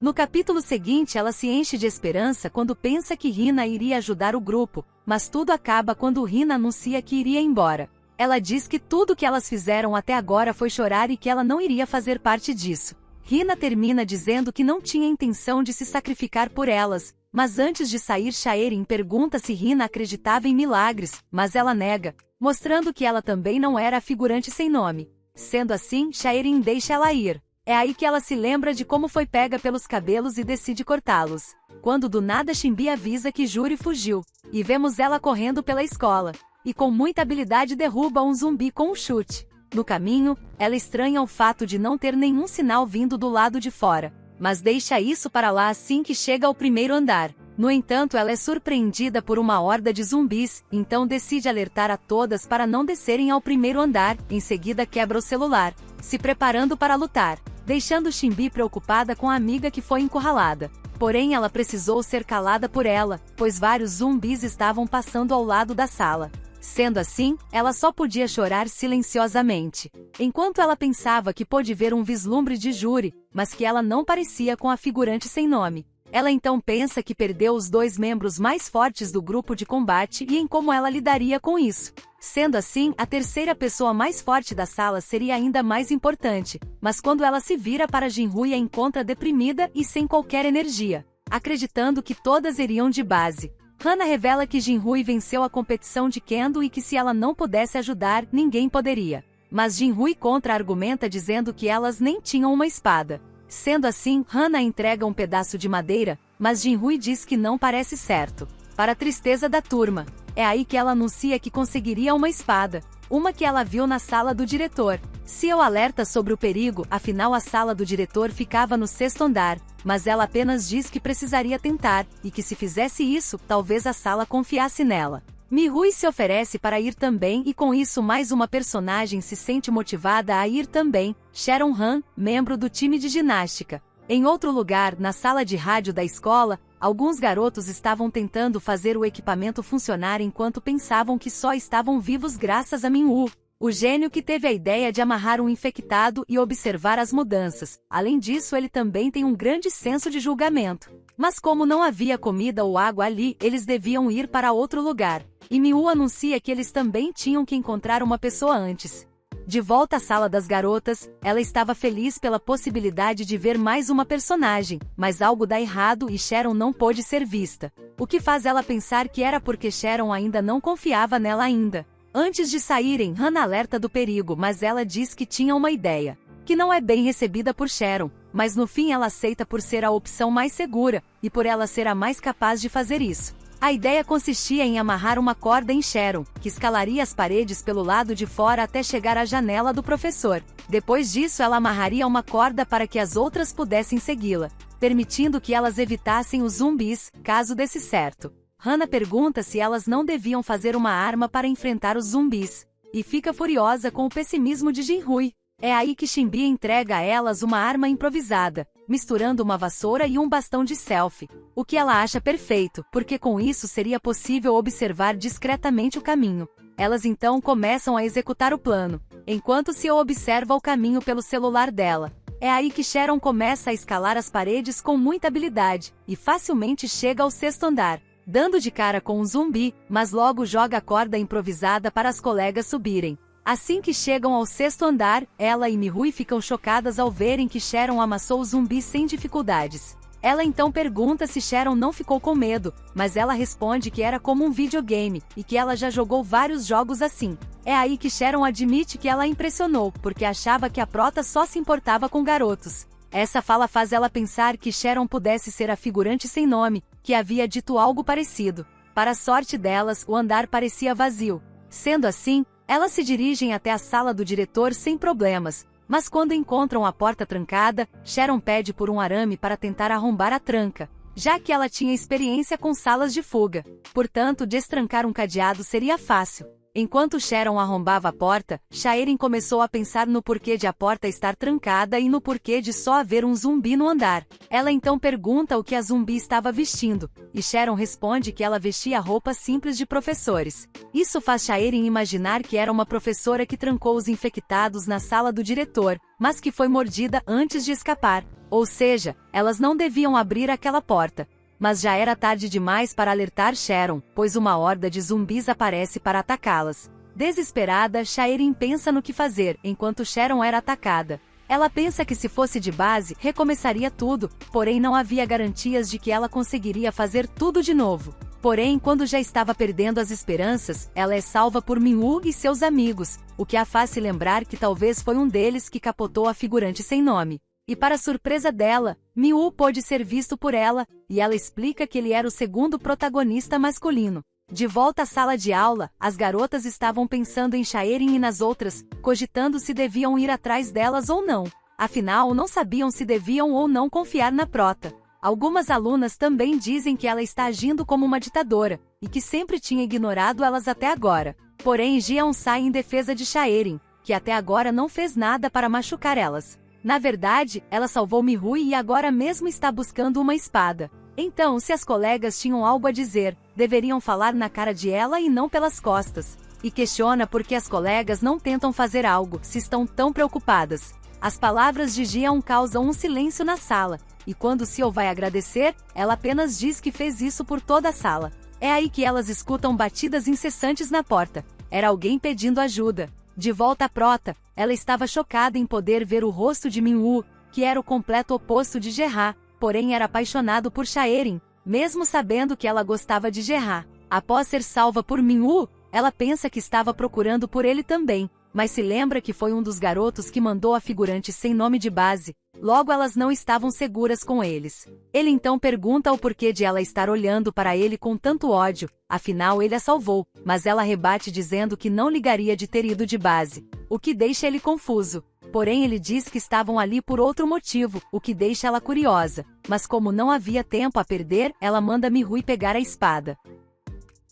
No capítulo seguinte ela se enche de esperança quando pensa que Hina iria ajudar o grupo, mas tudo acaba quando Hina anuncia que iria embora. Ela diz que tudo que elas fizeram até agora foi chorar e que ela não iria fazer parte disso. Hina termina dizendo que não tinha intenção de se sacrificar por elas, mas antes de sair Shaerin pergunta se Hina acreditava em milagres, mas ela nega, mostrando que ela também não era a figurante sem nome. Sendo assim, Shaerin deixa ela ir. É aí que ela se lembra de como foi pega pelos cabelos e decide cortá-los. Quando do nada Shinbi avisa que Juri fugiu, e vemos ela correndo pela escola, e com muita habilidade derruba um zumbi com um chute. No caminho, ela estranha o fato de não ter nenhum sinal vindo do lado de fora, mas deixa isso para lá assim que chega ao primeiro andar. No entanto, ela é surpreendida por uma horda de zumbis, então decide alertar a todas para não descerem ao primeiro andar, em seguida quebra o celular, se preparando para lutar, deixando Shinbi preocupada com a amiga que foi encurralada. Porém, ela precisou ser calada por ela, pois vários zumbis estavam passando ao lado da sala. Sendo assim, ela só podia chorar silenciosamente. Enquanto ela pensava que pôde ver um vislumbre de Juri, mas que ela não parecia com a figurante sem nome. Ela então pensa que perdeu os dois membros mais fortes do grupo de combate e em como ela lidaria com isso. Sendo assim, a terceira pessoa mais forte da sala seria ainda mais importante, mas quando ela se vira para Jinhui a encontra deprimida e sem qualquer energia, acreditando que todas iriam de base. Hana revela que Jinhui venceu a competição de Kendo e que se ela não pudesse ajudar, ninguém poderia. Mas Jinhui contra-argumenta dizendo que elas nem tinham uma espada. Sendo assim, Hana entrega um pedaço de madeira, mas Jinhui diz que não parece certo. Para a tristeza da turma, é aí que ela anuncia que conseguiria uma espada, uma que ela viu na sala do diretor. Seu alerta sobre o perigo, afinal a sala do diretor ficava no 6º andar, mas ela apenas diz que precisaria tentar, e que se fizesse isso, talvez a sala confiasse nela. Mihui se oferece para ir também e com isso mais uma personagem se sente motivada a ir também, Sharon Han, membro do time de ginástica. Em outro lugar, na sala de rádio da escola, alguns garotos estavam tentando fazer o equipamento funcionar enquanto pensavam que só estavam vivos graças a Minwoo, o gênio que teve a ideia de amarrar um infectado e observar as mudanças. Além disso, ele também tem um grande senso de julgamento. Mas como não havia comida ou água ali, eles deviam ir para outro lugar. E Miu anuncia que eles também tinham que encontrar uma pessoa antes. De volta à sala das garotas, ela estava feliz pela possibilidade de ver mais uma personagem, mas algo dá errado e Sharon não pôde ser vista. O que faz ela pensar que era porque Sharon ainda não confiava nela ainda. Antes de saírem, Hana alerta do perigo, mas ela diz que tinha uma ideia, que não é bem recebida por Sharon, mas no fim ela aceita por ser a opção mais segura, e por ela ser a mais capaz de fazer isso. A ideia consistia em amarrar uma corda em Sharon, que escalaria as paredes pelo lado de fora até chegar à janela do professor. Depois disso ela amarraria uma corda para que as outras pudessem segui-la, permitindo que elas evitassem os zumbis, caso desse certo. Hana pergunta se elas não deviam fazer uma arma para enfrentar os zumbis, e fica furiosa com o pessimismo de Jinhui. É aí que Shinbi entrega a elas uma arma improvisada, misturando uma vassoura e um bastão de selfie, o que ela acha perfeito, porque com isso seria possível observar discretamente o caminho. Elas então começam a executar o plano, enquanto Seo observa o caminho pelo celular dela. É aí que Sharon começa a escalar as paredes com muita habilidade, e facilmente chega ao 6º andar, dando de cara com um zumbi, mas logo joga a corda improvisada para as colegas subirem. Assim que chegam ao 6º andar, ela e Mihui ficam chocadas ao verem que Sharon amassou o zumbi sem dificuldades. Ela então pergunta se Sharon não ficou com medo, mas ela responde que era como um videogame, e que ela já jogou vários jogos assim. É aí que Sharon admite que ela a impressionou, porque achava que a prota só se importava com garotos. Essa fala faz ela pensar que Sharon pudesse ser a figurante sem nome, que havia dito algo parecido. Para a sorte delas, o andar parecia vazio. Sendo assim, elas se dirigem até a sala do diretor sem problemas, mas quando encontram a porta trancada, Sharon pede por um arame para tentar arrombar a tranca, já que ela tinha experiência com salas de fuga. Portanto, destrancar um cadeado seria fácil. Enquanto Sharon arrombava a porta, Shaerin começou a pensar no porquê de a porta estar trancada e no porquê de só haver um zumbi no andar. Ela então pergunta o que a zumbi estava vestindo, e Sharon responde que ela vestia roupas simples de professores. Isso faz Shaerin imaginar que era uma professora que trancou os infectados na sala do diretor, mas que foi mordida antes de escapar. Ou seja, elas não deviam abrir aquela porta. Mas já era tarde demais para alertar Sharon, pois uma horda de zumbis aparece para atacá-las. Desesperada, Shaerin pensa no que fazer, enquanto Sharon era atacada. Ela pensa que se fosse de base, recomeçaria tudo, porém não havia garantias de que ela conseguiria fazer tudo de novo. Porém, quando já estava perdendo as esperanças, ela é salva por Min-woo e seus amigos, o que a faz se lembrar que talvez foi um deles que capotou a figurante sem nome. E para surpresa dela, Min-woo pôde ser visto por ela, e ela explica que ele era o segundo protagonista masculino. De volta à sala de aula, as garotas estavam pensando em Shaerin e nas outras, cogitando se deviam ir atrás delas ou não. Afinal, não sabiam se deviam ou não confiar na Prota. Algumas alunas também dizem que ela está agindo como uma ditadora, e que sempre tinha ignorado elas até agora. Porém, Jeon sai em defesa de Shaerin, que até agora não fez nada para machucar elas. Na verdade, ela salvou Mihui e agora mesmo está buscando uma espada. Então, se as colegas tinham algo a dizer, deveriam falar na cara de ela e não pelas costas. E questiona por que as colegas não tentam fazer algo, se estão tão preocupadas. As palavras de Jeon causam um silêncio na sala, e quando Seo vai agradecer, ela apenas diz que fez isso por toda a sala. É aí que elas escutam batidas incessantes na porta. Era alguém pedindo ajuda. De volta à Prota, ela estava chocada em poder ver o rosto de Min-woo, que era o completo oposto de Gerha, porém era apaixonado por Shaerin, mesmo sabendo que ela gostava de Gerha. Após ser salva por Min-woo, ela pensa que estava procurando por ele também, mas se lembra que foi um dos garotos que mandou a figurante sem nome de base, logo elas não estavam seguras com eles. Ele então pergunta o porquê de ela estar olhando para ele com tanto ódio, afinal ele a salvou, mas ela rebate dizendo que não ligaria de ter ido de base, o que deixa ele confuso. Porém ele diz que estavam ali por outro motivo, o que deixa ela curiosa, mas como não havia tempo a perder, ela manda Mihui pegar a espada.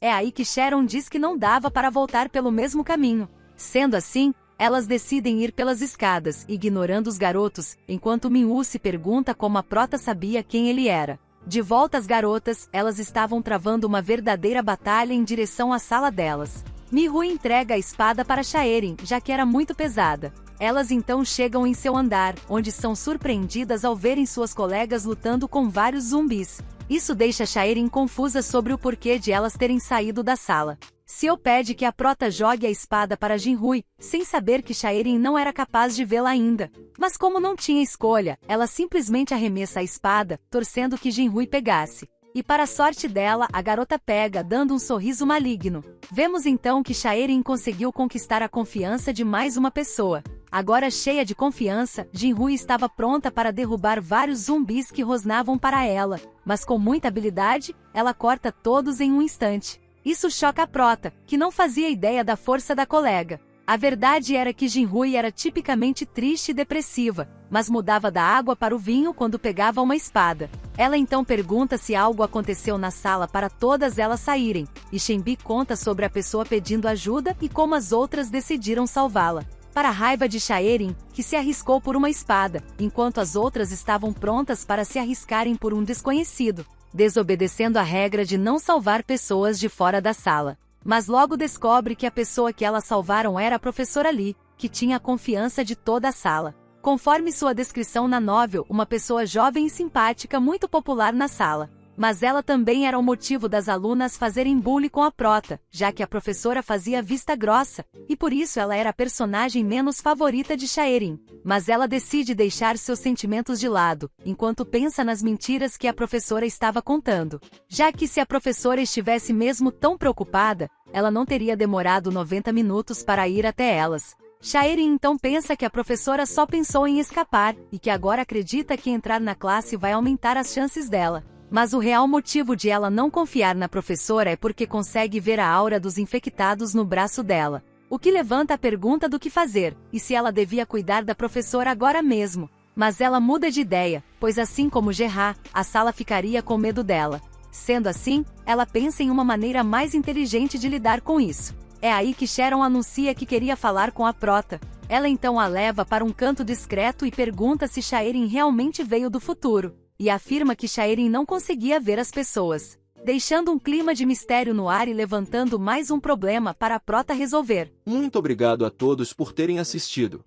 É aí que Sharon diz que não dava para voltar pelo mesmo caminho. Sendo assim, elas decidem ir pelas escadas, ignorando os garotos, enquanto Min-woo se pergunta como a Prota sabia quem ele era. De volta às garotas, elas estavam travando uma verdadeira batalha em direção à sala delas. Mihui entrega a espada para Shaerin, já que era muito pesada. Elas então chegam em seu andar, onde são surpreendidas ao verem suas colegas lutando com vários zumbis. Isso deixa Shaerin confusa sobre o porquê de elas terem saído da sala. Seo pede que a Prota jogue a espada para Jinhui, sem saber que Shaerin não era capaz de vê-la ainda. Mas como não tinha escolha, ela simplesmente arremessa a espada, torcendo que Jinhui pegasse. E para a sorte dela, a garota pega, dando um sorriso maligno. Vemos então que Shaerin conseguiu conquistar a confiança de mais uma pessoa. Agora cheia de confiança, Jinhui estava pronta para derrubar vários zumbis que rosnavam para ela, mas com muita habilidade, ela corta todos em um instante. Isso choca a Prota, que não fazia ideia da força da colega. A verdade era que Jinhui era tipicamente triste e depressiva, mas mudava da água para o vinho quando pegava uma espada. Ela então pergunta se algo aconteceu na sala para todas elas saírem, e Shenbi conta sobre a pessoa pedindo ajuda e como as outras decidiram salvá-la. Para a raiva de Shaerin, que se arriscou por uma espada, enquanto as outras estavam prontas para se arriscarem por um desconhecido, desobedecendo a regra de não salvar pessoas de fora da sala. Mas logo descobre que a pessoa que elas salvaram era a professora Lee, que tinha a confiança de toda a sala. Conforme sua descrição na novel, uma pessoa jovem e simpática muito popular na sala. Mas ela também era o motivo das alunas fazerem bullying com a Prota, já que a professora fazia vista grossa, e por isso ela era a personagem menos favorita de Shaerin. Mas ela decide deixar seus sentimentos de lado, enquanto pensa nas mentiras que a professora estava contando. Já que se a professora estivesse mesmo tão preocupada, ela não teria demorado 90 minutos para ir até elas. Shaerin então pensa que a professora só pensou em escapar, e que agora acredita que entrar na classe vai aumentar as chances dela. Mas o real motivo de ela não confiar na professora é porque consegue ver a aura dos infectados no braço dela. O que levanta a pergunta do que fazer, e se ela devia cuidar da professora agora mesmo. Mas ela muda de ideia, pois assim como Gerha, a sala ficaria com medo dela. Sendo assim, ela pensa em uma maneira mais inteligente de lidar com isso. É aí que Sharon anuncia que queria falar com a Prota. Ela então a leva para um canto discreto e pergunta se Shaerin realmente veio do futuro, e afirma que Shaerin não conseguia ver as pessoas, deixando um clima de mistério no ar e levantando mais um problema para a Prota resolver. Muito obrigado a todos por terem assistido.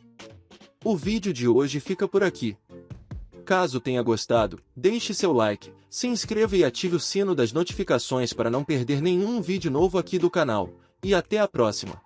O vídeo de hoje fica por aqui. Caso tenha gostado, deixe seu like, se inscreva e ative o sino das notificações para não perder nenhum vídeo novo aqui do canal. E até a próxima!